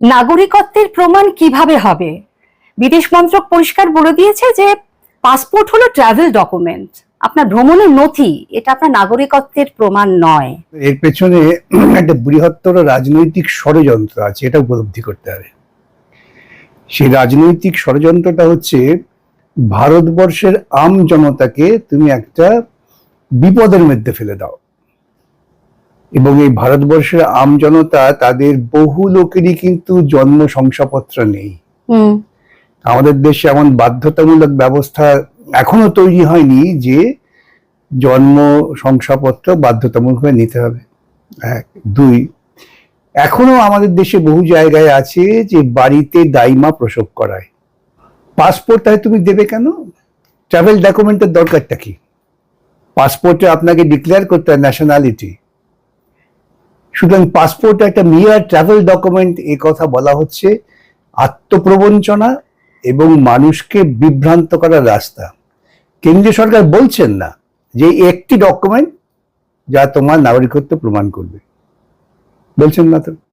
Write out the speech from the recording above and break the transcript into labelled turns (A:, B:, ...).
A: নাগরিকত্বের প্রমাণ কিভাবে হবে? বিদেশ মন্ত্রক পরিষ্কার বলে দিয়েছে যে পাসপোর্ট হলো ট্রাভেল ডকুমেন্ট, আপনার ভ্রমণের নথি, এটা আপনার নাগরিকত্বের প্রমাণ নয়।
B: এর পেছনে একটা বৃহত্তর রাজনৈতিক ষড়যন্ত্র আছে, এটা উপলব্ধি করতে হবে। সেই রাজনৈতিক ষড়যন্ত্রটা হচ্ছে ভারতবর্ষের আম জনতাকে তুমি একটা বিপদের মধ্যে ফেলে দাও, এবং এই ভারতবর্ষের আম জনতা তাদের বহু লোকেরই কিন্তু জন্ম শংসাপত্র নেই। আমাদের দেশে এমন বাধ্যতামূলক ব্যবস্থা এখনো তৈরি হয়নি যে জন্ম শংসাপত্র বাধ্যতামূলকভাবে নিতে হবে। এক, দুই, এখনো আমাদের দেশে বহু জায়গায় আছে যে বাড়িতে দাইমা প্রসব করায়। পাসপোর্ট তাই তুমি দেবে কেন? ট্রাভেল ডকুমেন্টের দরকারটা কি? পাসপোর্টে আপনাকে ডিক্লেয়ার করতে হয় ন্যাশনালিটি, সুতরাং পাসপোর্ট একটা মিয়ার ট্রাভেল ডকুমেন্ট, এ কথা বলা হচ্ছে আত্মপ্রবঞ্চনা এবং মানুষকে বিভ্রান্ত করার রাস্তা। কেন্দ্রীয় সরকার বলছেন না যে একটি ডকুমেন্ট যা তোমার নাগরিকত্ব প্রমাণ করবে, বলছেন না তো।